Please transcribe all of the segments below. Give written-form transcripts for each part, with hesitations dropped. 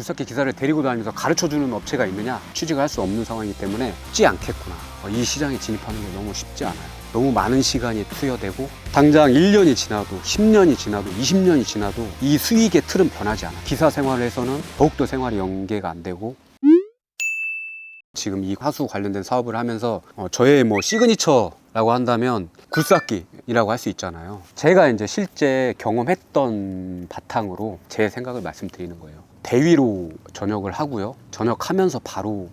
굴삭기 기사를 데리고 다니면서 가르쳐주는 업체가 있느냐? 취직을 할 수 없는 상황이기 때문에 쉽지 않겠구나. 이 시장에 진입하는 게 너무 쉽지 않아요. 너무 많은 시간이 투여되고 당장 1년이 지나도 10년이 지나도 20년이 지나도 이 수익의 틀은 변하지 않아. 기사 생활에서는 더욱더 생활이 연계가 안 되고, 지금 이 하수 관련된 사업을 하면서 저의 뭐 시그니처라고 한다면 굴삭기라고 할 수 있잖아요. 제가 이제 실제 경험했던 바탕으로 제 생각을 말씀드리는 거예요. 대위로 전역을 하고요. 전역하면서 바로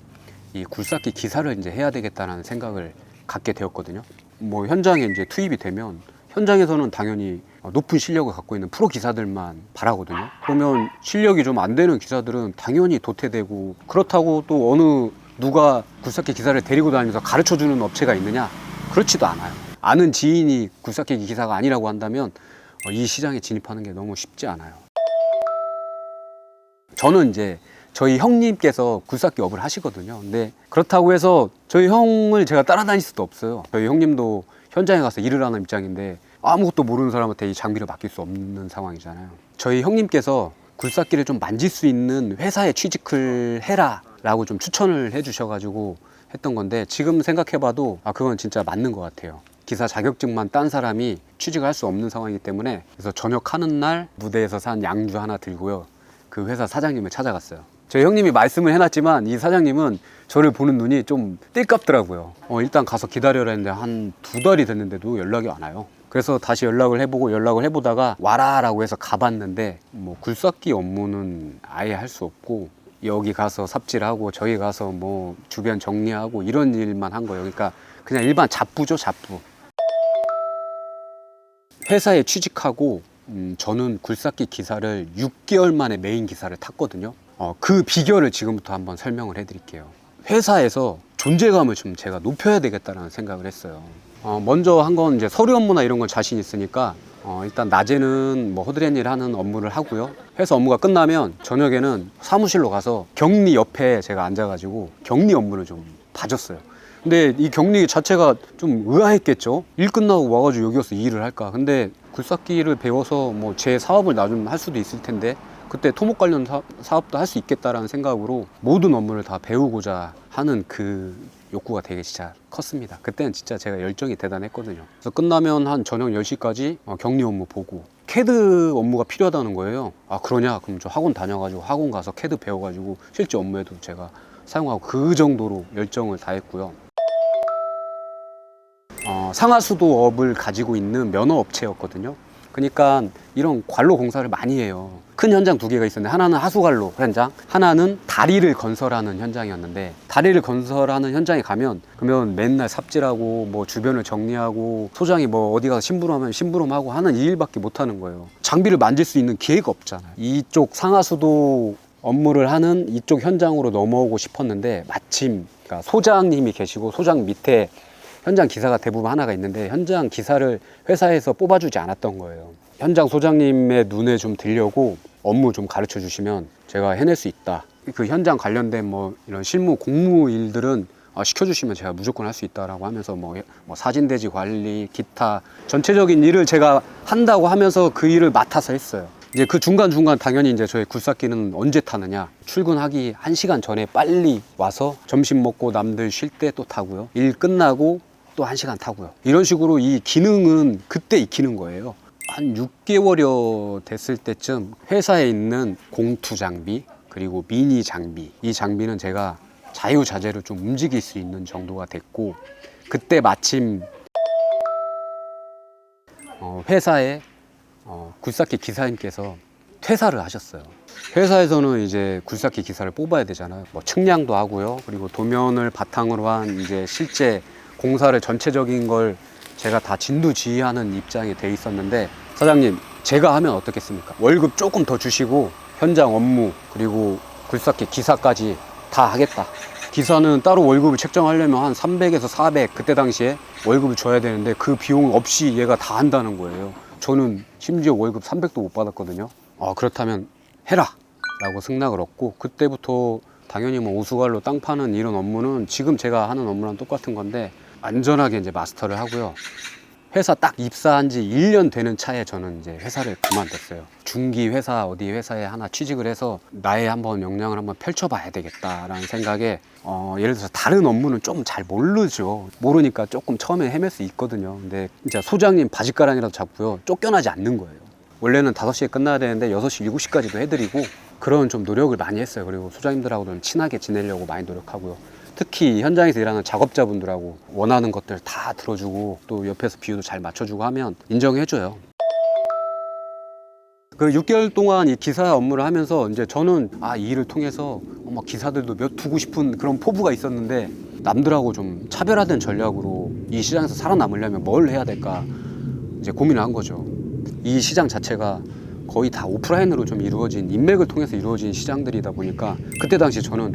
이 굴삭기 기사를 이제 해야 되겠다는 생각을 갖게 되었거든요. 뭐 현장에 이제 투입이 되면 현장에서는 당연히 높은 실력을 갖고 있는 프로 기사들만 바라거든요. 그러면 실력이 좀 안 되는 기사들은 당연히 도태되고, 그렇다고 또 어느 누가 굴삭기 기사를 데리고 다니면서 가르쳐주는 업체가 있느냐? 그렇지도 않아요. 아는 지인이 굴삭기 기사가 아니라고 한다면 이 시장에 진입하는 게 너무 쉽지 않아요. 저는 이제 저희 형님께서 굴삭기 업을 하시거든요. 근데 그렇다고 해서 저희 형을 제가 따라다닐 수도 없어요. 저희 형님도 현장에 가서 일을 하는 입장인데 아무것도 모르는 사람한테 이 장비를 맡길 수 없는 상황이잖아요. 저희 형님께서 굴삭기를 좀 만질 수 있는 회사에 취직을 해라 라고 좀 추천을 해 주셔가지고 했던 건데, 지금 생각해봐도 그건 진짜 맞는 것 같아요. 기사 자격증만 딴 사람이 취직을 할 수 없는 상황이기 때문에, 그래서 전역하는 날 무대에서 산 양주 하나 들고요, 그 회사 사장님을 찾아갔어요. 저희 형님이 말씀을 해놨지만 이 사장님은 저를 보는 눈이 좀 띨깝더라고요. 일단 가서 기다려라 했는데 한 2달이 됐는데도 연락이 안 와요. 그래서 다시 연락을 해보다가 와라 라고 해서 가봤는데, 뭐 굴삭기 업무는 아예 할 수 없고, 여기 가서 삽질하고 저기 가서 뭐 주변 정리하고 이런 일만 한 거예요. 그러니까 그냥 일반 잡부죠, 잡부. 회사에 취직하고 저는 굴삭기 기사를 6개월 만에 메인 기사를 탔거든요. 그 비결을 지금부터 한번 설명을 해드릴게요. 회사에서 존재감을 좀 제가 높여야 되겠다는 생각을 했어요. 먼저 한 건 이제 서류 업무나 이런 건 자신 있으니까 일단 낮에는 뭐 허드렛 일 하는 업무를 하고요. 회사 업무가 끝나면 저녁에는 사무실로 가서 격리 옆에 제가 앉아가지고 격리 업무를 좀 봐줬어요. 근데 이 격리 자체가 좀 의아했겠죠. 일 끝나고 와가지고 여기 와서 이 일을 할까. 근데 굴삭기를 배워서 뭐 제 사업을 나중에 할 수도 있을 텐데, 그때 토목 관련 사업도 할 수 있겠다라는 생각으로 모든 업무를 다 배우고자 하는 그 욕구가 되게 진짜 컸습니다. 그때는 진짜 제가 열정이 대단했거든요. 그래서 끝나면 한 저녁 10시까지 격리 업무 보고, 캐드 업무가 필요하다는 거예요. 그러냐? 그럼 저 학원 다녀가지고 학원 가서 캐드 배워가지고 실제 업무에도 제가 사용하고, 그 정도로 열정을 다했고요. 상하수도업을 가지고 있는 면허업체였거든요. 그러니까 이런 관로 공사를 많이 해요. 큰 현장 2개가 있었는데, 하나는 하수관로 현장, 하나는 다리를 건설하는 현장이었는데, 다리를 건설하는 현장에 가면 그러면 맨날 삽질하고 뭐 주변을 정리하고 소장이 뭐 어디 가서 심부름하면 심부름하고 하는 이 일밖에 못 하는 거예요. 장비를 만질 수 있는 기회가 없잖아요. 이쪽 상하수도 업무를 하는 이쪽 현장으로 넘어오고 싶었는데, 마침 그러니까 소장님이 계시고 소장 밑에 현장 기사가 대부분 하나가 있는데, 현장 기사를 회사에서 뽑아주지 않았던 거예요. 현장 소장님의 눈에 좀 들려고 업무 좀 가르쳐 주시면 제가 해낼 수 있다. 그 현장 관련된 뭐 이런 실무 공무 일들은 시켜주시면 제가 무조건 할 수 있다라고 하면서 뭐 사진대지 관리, 기타 전체적인 일을 제가 한다고 하면서 그 일을 맡아서 했어요. 이제 그 중간중간 당연히 이제 저희 굴삭기는 언제 타느냐, 출근하기 1시간 전에 빨리 와서 점심 먹고 남들 쉴 때 또 타고요, 일 끝나고 또 1시간 타고요. 이런 식으로 이 기능은 그때 익히는 거예요. 한 6개월여 됐을 때쯤 회사에 있는 공투 장비, 그리고 미니 장비, 이 장비는 제가 자유자재로 좀 움직일 수 있는 정도가 됐고, 그때 마침 회사에 굴삭기 기사님께서 퇴사를 하셨어요. 회사에서는 이제 굴삭기 기사를 뽑아야 되잖아요. 뭐 측량도 하고요, 그리고 도면을 바탕으로 한 이제 실제 공사를 전체적인 걸 제가 다 진두지휘하는 입장이 돼 있었는데, 사장님, 제가 하면 어떻겠습니까? 월급 조금 더 주시고 현장 업무 그리고 굴삭기 기사까지 다 하겠다. 기사는 따로 월급을 책정하려면 한 300에서 400 그때 당시에 월급을 줘야 되는데, 그 비용 없이 얘가 다 한다는 거예요. 저는 심지어 월급 300도 못 받았거든요. 그렇다면 해라 라고 승낙을 얻고, 그때부터 당연히 뭐 오수관로 땅 파는 이런 업무는 지금 제가 하는 업무랑 똑같은 건데 안전하게 이제 마스터를 하고요. 회사 딱 입사한 지 1년 되는 차에 저는 이제 회사를 그만뒀어요. 중기 회사, 어디 회사에 하나 취직을 해서 나의 한번 역량을 한번 펼쳐봐야 되겠다라는 생각에 예를 들어서 다른 업무는 좀 잘 모르죠. 모르니까 조금 처음에 헤맬 수 있거든요. 근데 진짜 소장님 바짓가랑이라도 잡고요. 쫓겨나지 않는 거예요. 원래는 5시에 끝나야 되는데 6시, 7시까지도 해드리고 그런 좀 노력을 많이 했어요. 그리고 소장님들하고도 친하게 지내려고 많이 노력하고요. 특히 현장에서 일하는 작업자분들하고 원하는 것들 다 들어주고 또 옆에서 비유도 잘 맞춰주고 하면 인정해줘요. 그 6개월 동안 이 기사 업무를 하면서 이제 저는 이 일을 통해서 기사들도 몇 두고 싶은 그런 포부가 있었는데 남들하고 좀 차별화된 전략으로 이 시장에서 살아남으려면 뭘 해야 될까 이제 고민을 한 거죠. 이 시장 자체가 거의 다 오프라인으로 좀 이루어진 인맥을 통해서 이루어진 시장들이다 보니까 그때 당시 저는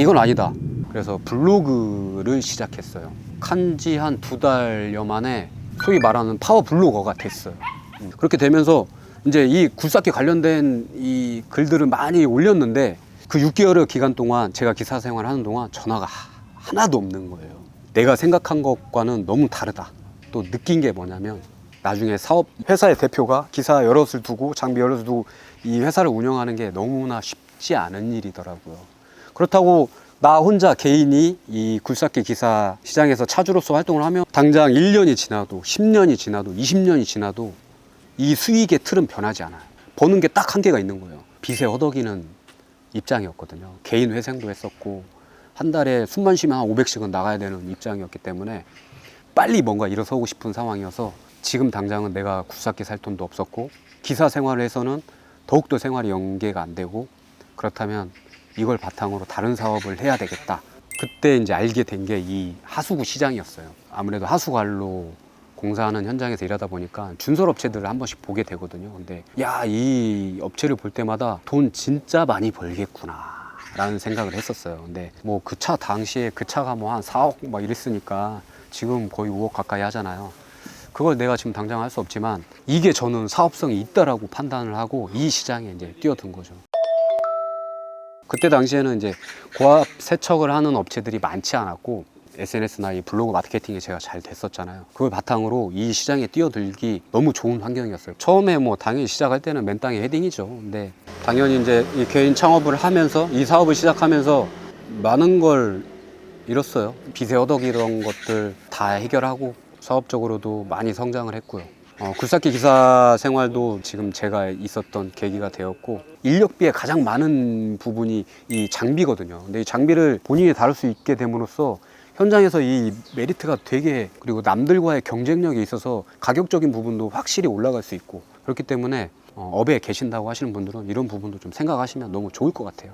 이건 아니다. 그래서 블로그를 시작했어요. 간지 한 2달여 만에 소위 말하는 파워 블로거가 됐어요. 그렇게 되면서 이제 이 굴삭기 관련된 이 글들을 많이 올렸는데 그 6개월의 기간 동안 제가 기사 생활하는 동안 전화가 하나도 없는 거예요. 내가 생각한 것과는 너무 다르다. 또 느낀 게 뭐냐면 나중에 회사의 대표가 기사 여럿을 두고 장비 여럿을 두고 이 회사를 운영하는 게 너무나 쉽지 않은 일이더라고요. 그렇다고 나 혼자 개인이 이 굴삭기 기사 시장에서 차주로서 활동을 하면 당장 1년이 지나도 10년이 지나도 20년이 지나도 이 수익의 틀은 변하지 않아요. 버는 게 딱 한계가 있는 거예요. 빚에 허덕이는 입장이었거든요. 개인 회생도 했었고 한 달에 숨만 쉬면 한 500씩은 나가야 되는 입장이었기 때문에 빨리 뭔가 일어서고 싶은 상황이어서 지금 당장은 내가 굴삭기 살 돈도 없었고 기사 생활을 해서는 더욱더 생활이 연계가 안 되고 그렇다면 이걸 바탕으로 다른 사업을 해야 되겠다. 그때 이제 알게 된 게 이 하수구 시장이었어요. 아무래도 하수관로 공사하는 현장에서 일하다 보니까 준설업체들을 한 번씩 보게 되거든요. 근데 이 업체를 볼 때마다 돈 진짜 많이 벌겠구나 라는 생각을 했었어요. 근데 뭐 그 차 당시에 그 차가 뭐 한 4억 막 이랬으니까 지금 거의 5억 가까이 하잖아요. 그걸 내가 지금 당장 할 수 없지만 이게 저는 사업성이 있다라고 판단을 하고 이 시장에 이제 뛰어든 거죠. 그때 당시에는 이제 고압 세척을 하는 업체들이 많지 않았고 SNS나 이 블로그 마케팅이 제가 잘 됐었잖아요. 그걸 바탕으로 이 시장에 뛰어들기 너무 좋은 환경이었어요. 처음에 뭐 당연히 시작할 때는 맨 땅에 헤딩이죠. 근데 당연히 이제 이 개인 창업을 하면서 이 사업을 시작하면서 많은 걸 잃었어요. 빚에 허덕이던 것들 다 해결하고 사업적으로도 많이 성장을 했고요. 굴삭기 기사 생활도 지금 제가 있었던 계기가 되었고 인력비의 가장 많은 부분이 이 장비거든요. 근데 이 장비를 본인이 다룰 수 있게 됨으로써 현장에서 이 메리트가 되게 그리고 남들과의 경쟁력에 있어서 가격적인 부분도 확실히 올라갈 수 있고 그렇기 때문에 업에 계신다고 하시는 분들은 이런 부분도 좀 생각하시면 너무 좋을 것 같아요.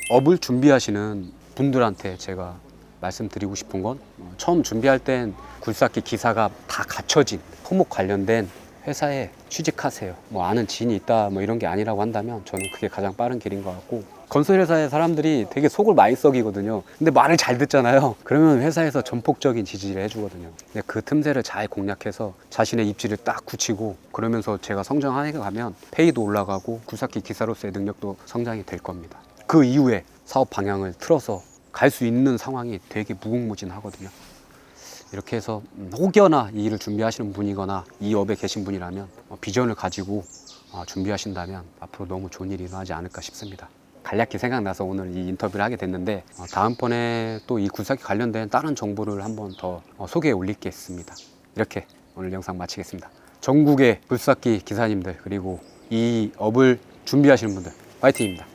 업을 준비하시는 분들한테 제가 말씀드리고 싶은 건 처음 준비할 땐 굴삭기 기사가 다 갖춰진 토목 관련된 회사에 취직하세요. 뭐 아는 지인이 있다 뭐 이런 게 아니라고 한다면 저는 그게 가장 빠른 길인 것 같고 건설회사의 사람들이 되게 속을 많이 썩이거든요. 근데 말을 잘 듣잖아요. 그러면 회사에서 전폭적인 지지를 해주거든요. 근데 그 틈새를 잘 공략해서 자신의 입지를 딱 굳히고 그러면서 제가 성장하게 가면 페이도 올라가고 굴삭기 기사로서의 능력도 성장이 될 겁니다. 그 이후에 사업 방향을 틀어서 갈 수 있는 상황이 되게 무궁무진하거든요. 이렇게 해서 혹여나 이 일을 준비하시는 분이거나 이 업에 계신 분이라면 비전을 가지고 준비하신다면 앞으로 너무 좋은 일이 일어나지 않을까 싶습니다. 간략히 생각나서 오늘 이 인터뷰를 하게 됐는데 다음번에 또 이 굴삭기 관련된 다른 정보를 한번 더 소개해 올리겠습니다. 이렇게 오늘 영상 마치겠습니다. 전국의 굴삭기 기사님들 그리고 이 업을 준비하시는 분들 파이팅입니다.